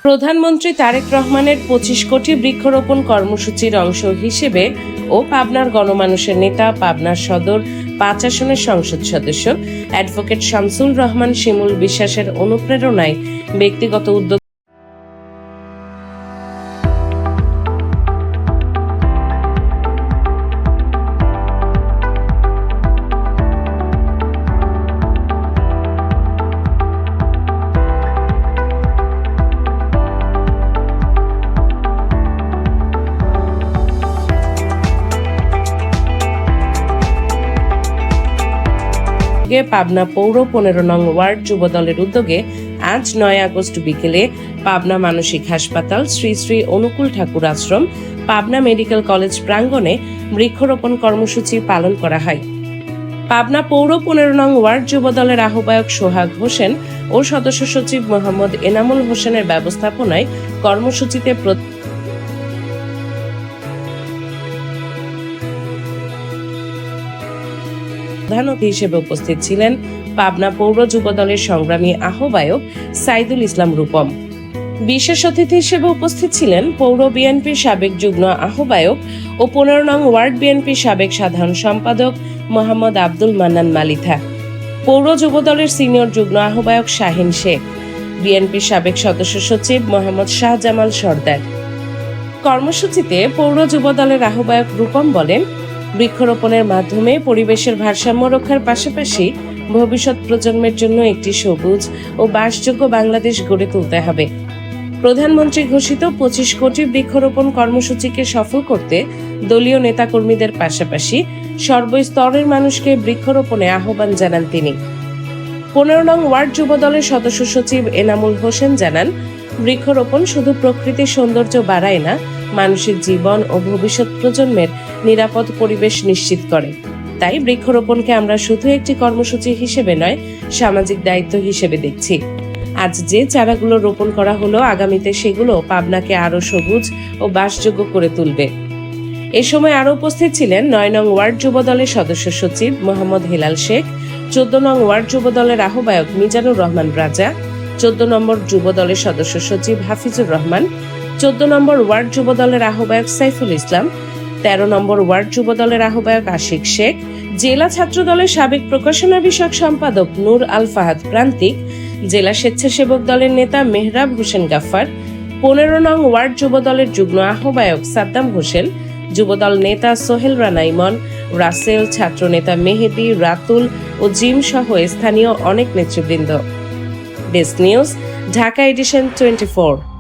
প্রধানমন্ত্রী তারেক রহমানের ২৫ কোটি বৃক্ষরোপণ কর্মসূচির অংশ হিসেবে ও পাবনার গণমানুষের নেতা, পাবনার সদর ৫ আসনের সংসদ সদস্য অ্যাডভোকেট শামসুল রহমান শিমুল বিশ্বাসের অনুপ্রেরণায় ব্যক্তিগত উদ্যোগ পাবনা পৌর ১৫ নং ওয়ার্ড যুবদলের উদ্যোগে আজ ৯ আগস্ট বিকেলে পাবনা মানসিক হাসপাতাল শ্রী শ্রী অনুকূল ঠাকুর আশ্রম, পাবনা মেডিকেল কলেজ প্রাঙ্গণে বৃক্ষরোপণ কর্মসূচি পালন করা হয়। পাবনা পৌর ১৫ নং ওয়ার্ড যুবদলের আহ্বায়ক সোহাগ হোসেন ও সদস্য সচিব মোহাম্মদ এনামুল হোসেনের ব্যবস্থাপনায় কর্মসূচিতে প্রধান অতিথি হিসেবে উপস্থিত ছিলেন পাবনা পৌর যুবদলের সংগ্রামী আহ্বায়ক সাইদুল ইসলাম রূপম। বিশেষ অতিথি হিসেবে উপস্থিত ছিলেন পৌর বিএনপির সাবেক যুগ্ম আহ্বায়ক ও ১৫ নং ওয়ার্ড বিএনপির সাবেক সাধারণ সম্পাদক মোহাম্মদ আব্দুল মান্নান মালিথা, পৌর যুবদলের সিনিয়র যুগ্ম আহ্বায়ক শাহিন শেখ, বিএনপির সাবেক সদস্য সচিব মোহাম্মদ শাহজামাল সর্দার। কর্মসূচিতে পৌর যুবদলের আহ্বায়ক রূপম বলেন, বৃক্ষরোপণের মাধ্যমে পরিবেশের ভারসাম্য রক্ষার পাশাপাশি ভবিষ্যৎ প্রজন্মের জন্য একটি সবুজ ও বাসযোগ্য বাংলাদেশ গড়ে তুলতে হবে। প্রধানমন্ত্রী ঘোষিত ২৫ কোটি বৃক্ষরোপণ কর্মসূচিকে সফল করতে দলীয় নেতাকর্মীদের পাশাপাশি সর্বস্তরের মানুষকে বৃক্ষরোপণে আহ্বান জানান তিনি। ১৫ নং ওয়ার্ড যুবদলের সদস্য সচিব এনামুল হোসেন জানান, বৃক্ষরোপণ শুধু প্রকৃতির সৌন্দর্য বাড়ায় না, মানুষের জীবন ও ভবিষ্যৎ প্রজন্মের নিরাপদ পরিবেশ নিশ্চিত করে। তাই বৃক্ষরোপণকে আমরা শুধু একটি কর্মসূচি হিসেবে নয়, সামাজিক দায়িত্ব হিসেবে দেখছি। আজ যে চারাগুলো রোপণ করা হলো, আগামীতে সেগুলো পাবনাকে আরো সবুজ ও বাসযোগ্য করে তুলবে। এ সময় আরো উপস্থিত ছিলেন ৯ নং ওয়ার্ড যুবদলের সদস্য সচিব মোহাম্মদ হেলাল শেখ, ১৪ নং ওয়ার্ড যুবদলের আহ্বায়ক মিজানুর রহমান রাজা, ১৪ নম্বর যুবদলের সদস্য সচিব হাফিজুর রহমান, ১৪ নম্বর ওয়ার্ড যুবদলের আহ্বায়ক সাইফুল ইসলাম, ১৩ নম্বর ওয়ার্ড যুবদলের আহ্বায়ক আশিক শেখ, জেলা ছাত্রদলের সাবেক প্রকাশনা বিষয়ক সম্পাদক নূর আল ফাহাদ প্রান্তিক, জেলা স্বেচ্ছাসেবক দলের নেতা মেহরাব হোসেন গাফফার, ১৫ নং ওয়ার্ড যুবদলের যুগ্ম আহ্বায়ক সাদ্দাম হোসেন, যুবদল নেতা সোহেল রানা ইমন, রাসেল, ছাত্র নেতা মেহেদি, রাতুল ও জিম সহ স্থানীয় অনেক নেতৃবৃন্দ। Desk news, Dhaka edition 24।